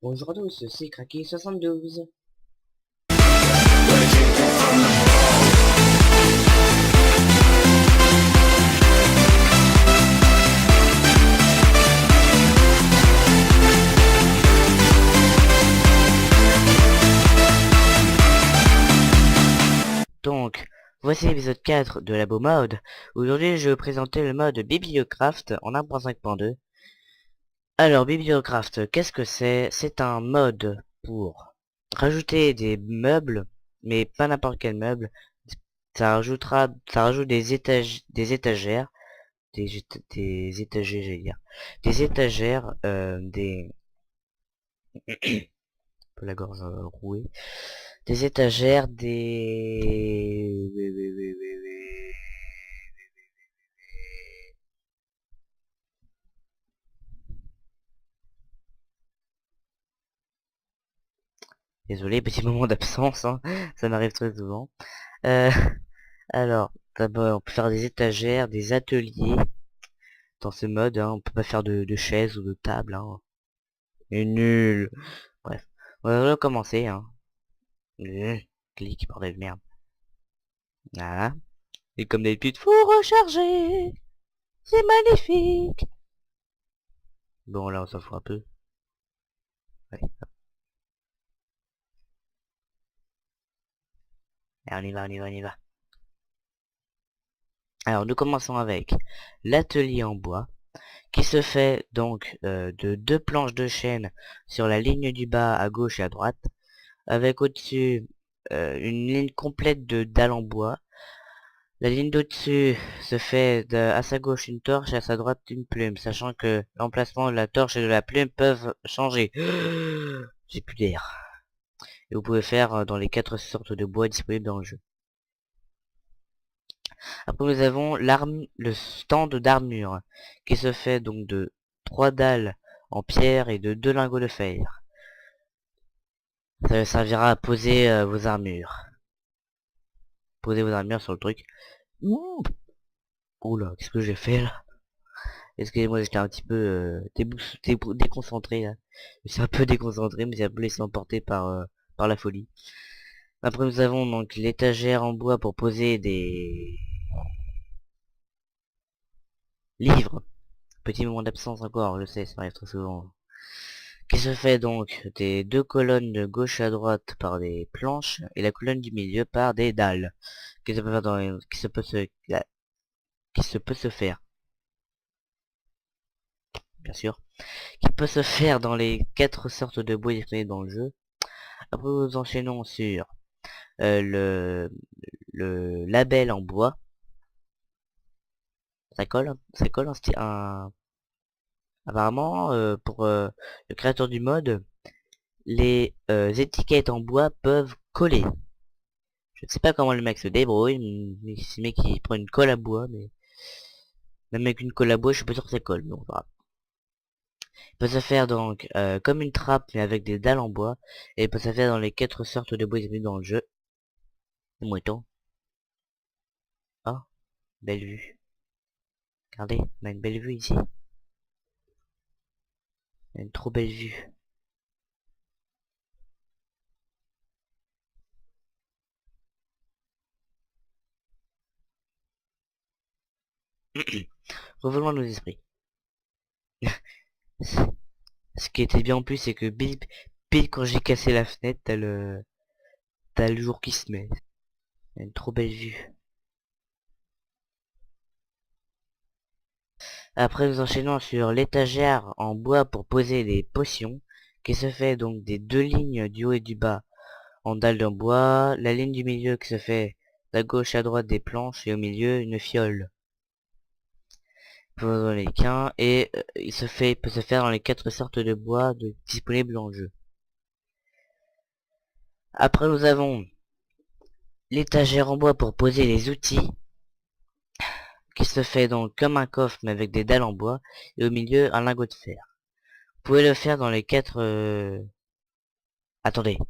Bonjour à tous, c'est Cracky72. Donc, voici l'épisode 4 de la Beau Mode. Aujourd'hui, je vais vous présenter le mode Bibliocraft en 1.5.2. Alors, Bibliocraft, qu'est-ce que c'est? C'est un mode pour rajouter des meubles, mais pas n'importe quel meuble. Ça rajoute des étagères, des étagères, j'allais dire. Des étagères, peu la gorge rouée. Des étagères, Désolé, petit moment d'absence, hein. Ça m'arrive très souvent. Euh, alors, d'abord, on peut faire des étagères, des ateliers dans ce mode, hein. On peut pas faire de chaises ou de tables, hein. C'est nul. Bref, on va recommencer, hein. Clic, bordel de merde. Voilà. Et comme d'habitude, faut recharger. C'est magnifique. Bon, là, on s'en fout un peu. Allez, on y va, on y va, on y va. Alors, nous commençons avec l'atelier en bois, qui se fait donc de deux planches de chêne sur la ligne du bas à gauche et à droite, avec au-dessus une ligne complète de dalles en bois. La ligne d'au-dessus se fait à sa gauche une torche et à sa droite une plume, sachant que l'emplacement de la torche et de la plume peuvent changer. J'ai plus d'air. Et vous pouvez faire dans les 4 sortes de bois disponibles dans le jeu. Après nous avons le stand d'armure, qui se fait donc de 3 dalles en pierre et de 2 lingots de fer. Ça servira à poser vos armures. Posez vos armures sur le truc. Ouh. Oula, qu'est-ce que j'ai fait là? Excusez-moi, j'étais un petit peu déconcentré là. Je suis un peu déconcentré, mais j'ai un peu laissé emporter par la folie. Après nous avons donc l'étagère en bois pour poser des livres. Petit moment d'absence encore, je sais, ça arrive très souvent. Qui se fait donc des deux colonnes de gauche à droite par des planches et la colonne du milieu par des dalles. Qui se peut faire qui se peut se faire, bien sûr. Qui peut se faire dans les 4 sortes de bois disponibles dans le jeu. Après nous enchaînons sur euh, le, le label en bois. Ça colle apparemment pour le créateur du mode, les étiquettes en bois peuvent coller. Je ne sais pas comment le mec se débrouille, mais si le mec il prend une colle à bois, mais même avec une colle à bois, je suis pas sûr que ça colle. Donc voilà. Il peut se faire donc comme une trappe mais avec des dalles en bois, et il peut se faire dans les 4 sortes de bois disponibles dans le jeu. Mouetton. Oh, belle vue. Regardez, on a une belle vue ici. Une trop belle vue. Revenons à nos esprits. Ce qui était bien en plus, c'est que pile quand j'ai cassé la fenêtre, t'as le jour qui se met. Une trop belle vue. Après, nous enchaînons sur l'étagère en bois pour poser des potions, qui se fait donc des deux lignes du haut et du bas en dalles en bois, la ligne du milieu qui se fait de gauche à droite des planches et au milieu une fiole pour les quins, et il peut se faire dans les 4 sortes de bois disponibles dans le jeu. Après, nous avons l'étagère en bois pour poser les outils, qui se fait donc comme un coffre mais avec des dalles en bois et au milieu un lingot de fer. Vous pouvez le faire dans les 4... Attendez. Vous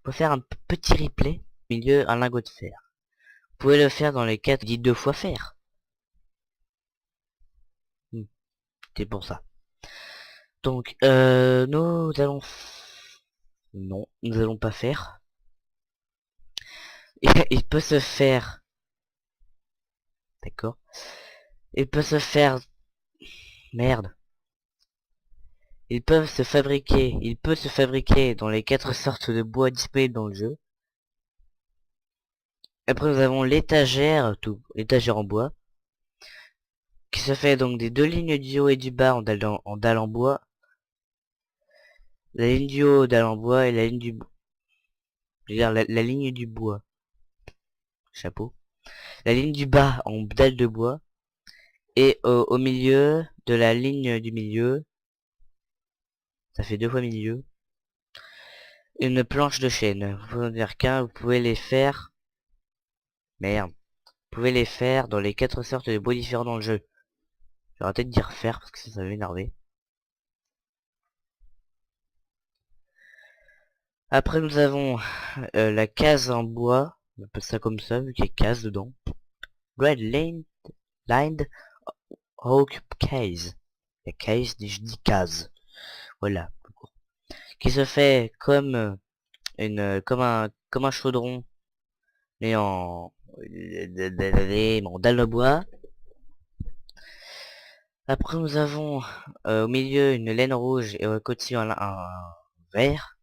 pouvez faire un petit replay au milieu un lingot de fer. Vous pouvez le faire dans les 4... Dit 2 fois fer. C'est pour ça. Donc, nous allons... Non, nous allons pas faire. Il peut se faire... D'accord. Il peut se faire... Merde. Il peut se fabriquer dans les 4 sortes de bois disponibles dans le jeu. Après nous avons l'étagère, l'étagère en bois, qui se fait donc des 2 lignes du haut et du bas en dalle en bois. La ligne du haut, dalle en bois, et la ligne du... Je veux dire, la ligne du bois. Chapeau. La ligne du bas en dalle de bois. Et au milieu de la ligne du milieu, ça fait 2 fois milieu, une planche de chêne. Vous pouvez en dire qu'un, vous pouvez les faire... Merde. Vous pouvez les faire dans les 4 sortes de bois différents dans le jeu. J'aurais arrêté de dire faire parce que ça va m'énerver. Après nous avons la case en bois. On appelle ça comme ça vu qu'il y a case dedans. Red Lined Oak Case. La case, je dis case. Voilà. Qui se fait comme comme un chaudron. Mais en dalle de bois. Après nous avons au milieu une laine rouge et au côté un vert.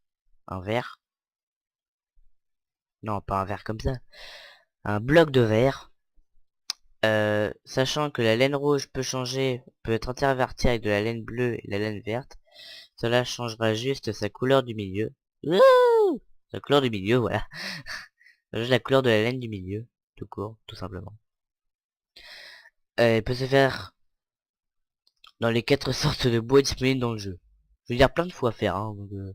Un vert. Non, pas un vert comme ça. Un bloc de verre. Sachant que la laine rouge peut être intervertie avec de la laine bleue et la laine verte. Cela changera juste sa couleur du milieu. Wouh, sa couleur du milieu, voilà. Juste la couleur de la laine du milieu. Tout court, tout simplement. Elle peut se faire dans les 4 sortes de bois disponibles dans le jeu. Je veux dire plein de fois à faire, hein, donc, vous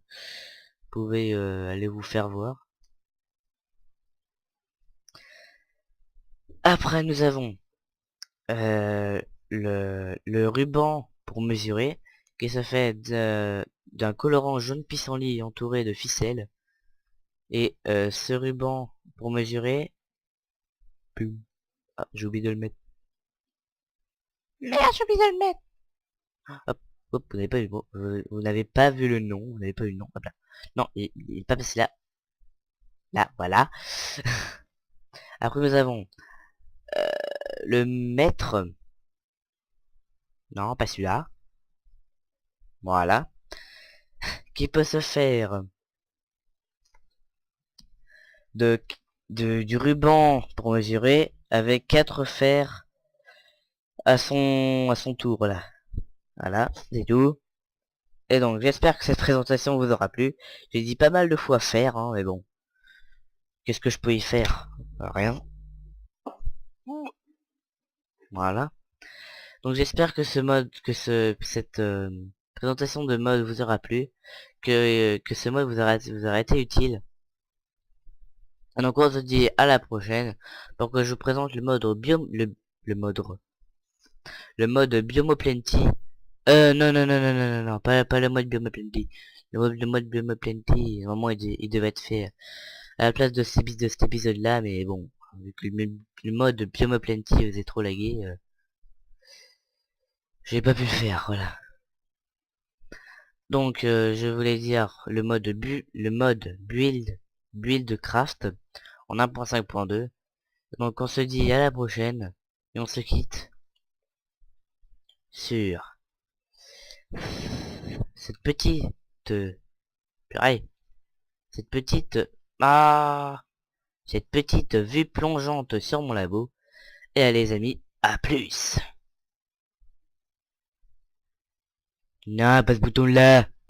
pouvez aller vous faire voir. Après nous avons le ruban pour mesurer, qui se fait d'un colorant jaune pissenlit entouré de ficelles. Et ce ruban pour mesurer... Ah, j'ai oublié de le mettre. Merde, j'ai oublié de le mettre. Hop, hop, vous n'avez pas vu, vous n'avez pas vu le nom, vous n'avez pas vu le nom, hop là. Non, il est pas passé là. Là, voilà. Après nous avons le mètre. Non, pas celui-là. Voilà. Qui peut se faire du ruban pour mesurer avec 4 fers à son tour là. Voilà, c'est tout. Et donc j'espère que cette présentation vous aura plu. J'ai dit pas mal de fois faire, hein, mais bon. Qu'est-ce que je peux y faire? Rien. Voilà. Donc j'espère que cette présentation de mode vous aura plu, que ce mode vous aura été utile. Et donc on se dit à la prochaine pour que je vous présente le mode Biomoplenty. Non, non, non, non, non, non, non, pas le mode Biomoplenty. Le mode Biomoplenty, normalement il devait être fait à la place de cet épisode là, mais bon, vu que le mode Biomoplenty faisait trop laguer, j'ai pas pu le faire, voilà. Donc je voulais dire le mode build craft en 1.5.2. Donc on se dit à la prochaine et on se quitte sur cette petite purée, cette petite ah cette petite vue plongeante sur mon labo. Et allez les amis, à plus. Non, pas ce bouton là.